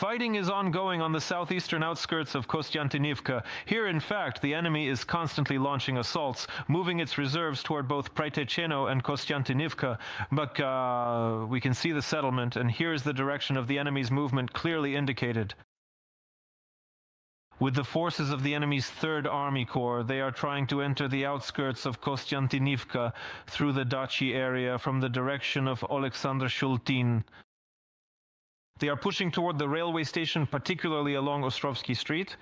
Fighting is ongoing on the southeastern outskirts of Kostiantynivka. Here, in fact, the enemy is constantly launching assaults, moving its reserves toward both Praitecheno and Kostiantynivka. But we can see the settlement, and here's the direction of the enemy's movement clearly indicated. With the forces of the enemy's 3rd Army Corps, they are trying to enter the outskirts of Kostiantynivka through the Dachi area from the direction of Alexander Shultin. They are pushing toward the railway station, particularly along Ostrovsky Street.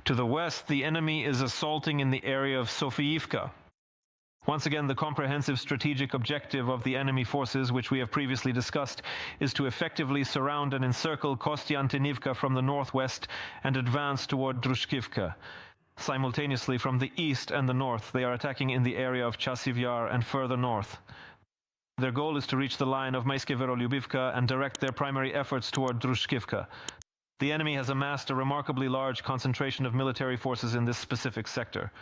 To the west, the enemy is assaulting in the area of Sofiivka. Once again, the comprehensive strategic objective of the enemy forces, which we have previously discussed, is to effectively surround and encircle Kostiantynivka from the northwest and advance toward Drushkivka. Simultaneously, from the east and the north, they are attacking in the area of Chasiv Yar and further north. Their goal is to reach the line of Maiskeverolubivka and direct their primary efforts toward Drushkivka. The enemy has amassed a remarkably large concentration of military forces in this specific sector.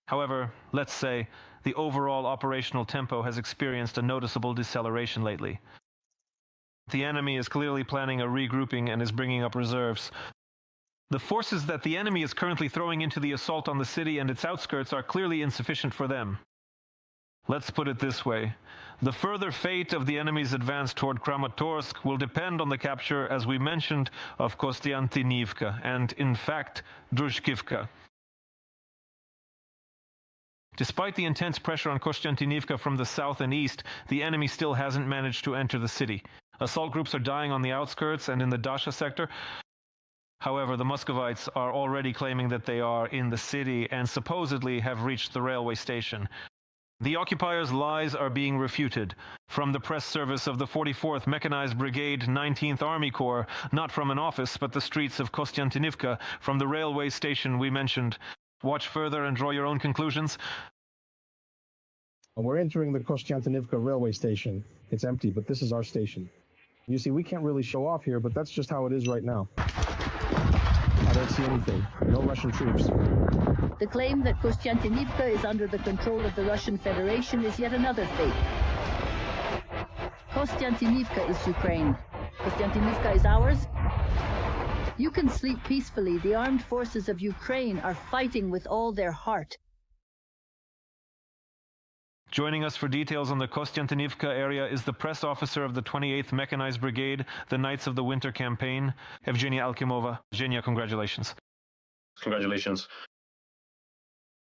However, let's say, the overall operational tempo has experienced a noticeable deceleration lately. The enemy is clearly planning a regrouping and is bringing up reserves. The forces that the enemy is currently throwing into the assault on the city and its outskirts are clearly insufficient for them. Let's put it this way. The further fate of the enemy's advance toward Kramatorsk will depend on the capture, as we mentioned, of Kostiantynivka and, in fact, Drushkivka. Despite the intense pressure on Kostiantynivka from the south and east, the enemy still hasn't managed to enter the city. Assault groups are dying on the outskirts and in the Dasha sector. However, the Muscovites are already claiming that they are in the city and supposedly have reached the railway station. The occupiers' lies are being refuted from the press service of the 44th Mechanized Brigade 19th Army Corps, not from an office, but the streets of Kostiantynivka, from the railway station we mentioned. Watch further and draw your own conclusions. We're entering the Kostiantynivka railway station. It's empty, but this is our station. You see, we can't really show off here, but that's just how it is right now. I don't see anything. No Russian troops. The claim that Kostiantynivka is under the control of the Russian Federation is yet another fake. Kostiantynivka is Ukraine. Kostiantynivka is ours. You can sleep peacefully. The armed forces of Ukraine are fighting with all their heart. Joining us for details on the Kostiantynivka area is the press officer of the 28th Mechanized Brigade, the Knights of the Winter Campaign, Evgenia Alkimova. Evgenia, congratulations. Congratulations.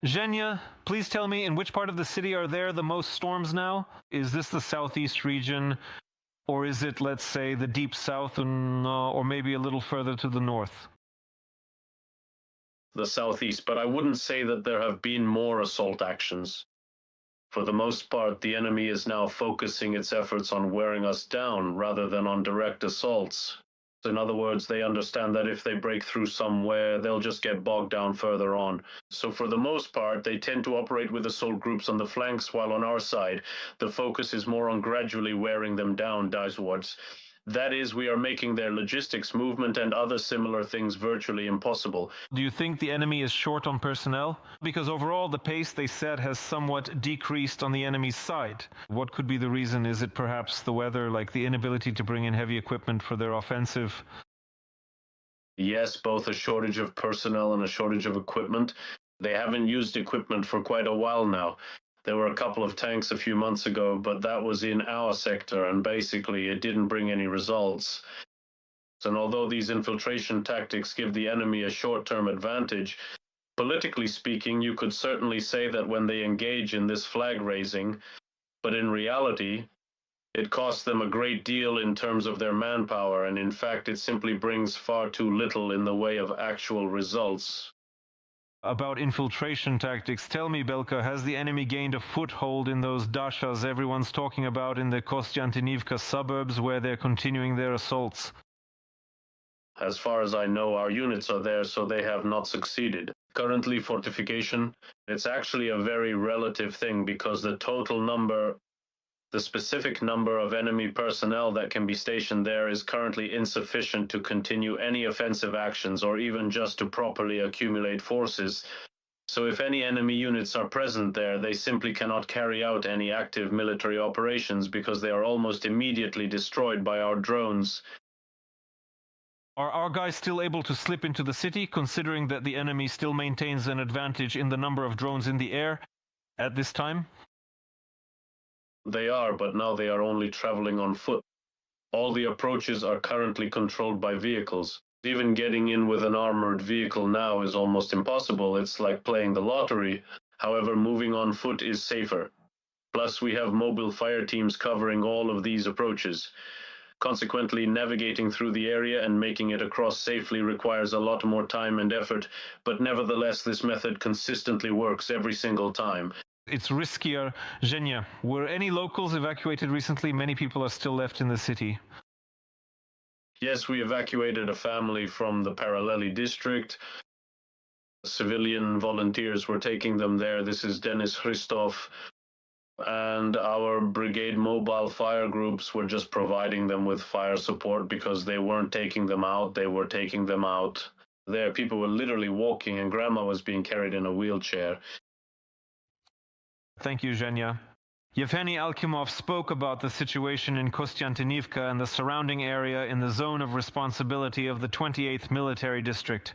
Zhenya, please tell me, in which part of the city are there the most storms now? Is this the southeast region, or is it, let's say, the deep south, or maybe a little further to the north? The southeast, but I wouldn't say that there have been more assault actions. For the most part, the enemy is now focusing its efforts on wearing us down rather than on direct assaults. In other words, they understand that if they break through somewhere, they'll just get bogged down further on. So for the most part, they tend to operate with assault groups on the flanks, while on our side, the focus is more on gradually wearing them down downwards. That is, we are making their logistics movement and other similar things virtually impossible. Do you think the enemy is short on personnel? Because overall, the pace they set has somewhat decreased on the enemy's side. What could be the reason? Is it perhaps the weather, like the inability to bring in heavy equipment for their offensive? Yes, both a shortage of personnel and a shortage of equipment. They haven't used equipment for quite a while now. There were a couple of tanks a few months ago, but that was in our sector, and basically it didn't bring any results. And although these infiltration tactics give the enemy a short-term advantage, politically speaking, you could certainly say that when they engage in this flag raising, but in reality, it costs them a great deal in terms of their manpower, and in fact, it simply brings far too little in the way of actual results. About infiltration tactics, tell me, Belka, has the enemy gained a foothold in those dashas everyone's talking about in the Kostiantynivka suburbs where they're continuing their assaults? As far as I know, our units are there, so they have not succeeded. Currently, fortification, it's actually a very relative thing because the specific number of enemy personnel that can be stationed there is currently insufficient to continue any offensive actions or even just to properly accumulate forces. So if any enemy units are present there, they simply cannot carry out any active military operations because they are almost immediately destroyed by our drones. Are our guys still able to slip into the city, considering that the enemy still maintains an advantage in the number of drones in the air at this time? They are, but now they are only traveling on foot. All the approaches are currently controlled by vehicles. Even getting in with an armored vehicle now is almost impossible. It's like playing the lottery. However, moving on foot is safer. Plus, we have mobile fire teams covering all of these approaches. Consequently, navigating through the area and making it across safely requires a lot more time and effort, but nevertheless, this method consistently works every single time. It's riskier. Zhenya, were any locals evacuated recently? Many people are still left in the city. Yes, we evacuated a family from the Paraleli district. Civilian volunteers were taking them there. This is Denis Christov. And our brigade mobile fire groups were just providing them with fire support because they weren't taking them out. They were taking them out there. People were literally walking, and grandma was being carried in a wheelchair. Thank you, Zhenya. Yevgeny Alkimov spoke about the situation in Kostiantynivka and the surrounding area in the zone of responsibility of the 28th Military District.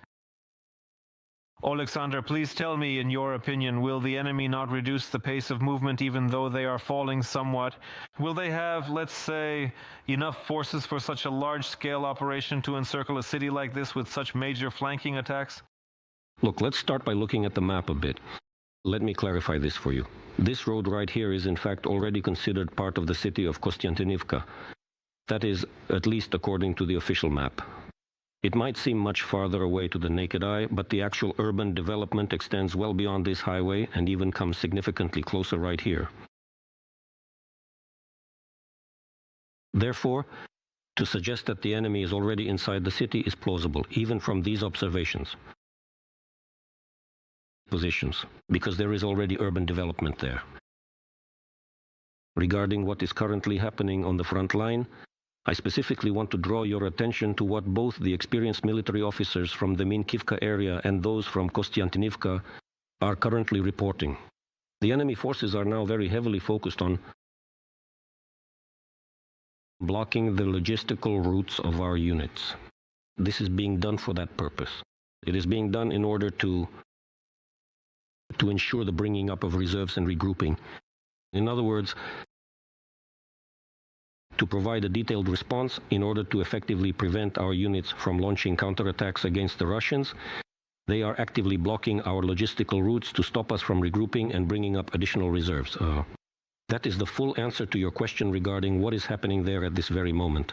Alexander, please tell me, in your opinion, will the enemy not reduce the pace of movement even though they are falling somewhat? Will they have, let's say, enough forces for such a large-scale operation to encircle a city like this with such major flanking attacks? Look, let's start by looking at the map a bit. Let me clarify this for you. This road right here is in fact already considered part of the city of Kostiantynivka. That is, at least according to the official map. It might seem much farther away to the naked eye, but the actual urban development extends well beyond this highway and even comes significantly closer right here. Therefore, to suggest that the enemy is already inside the city is plausible, even from these observations. Positions, because there is already urban development there. Regarding what is currently happening on the front line, I specifically want to draw your attention to what both the experienced military officers from the Minkivka area and those from Kostiantynivka are currently reporting. The enemy forces are now very heavily focused on blocking the logistical routes of our units. This is being done for that purpose. It is being done in order to ensure the bringing up of reserves and regrouping. In other words, to provide a detailed response in order to effectively prevent our units from launching counterattacks against the Russians. They are actively blocking our logistical routes to stop us from regrouping and bringing up additional reserves. That is the full answer to your question regarding what is happening there at this very moment.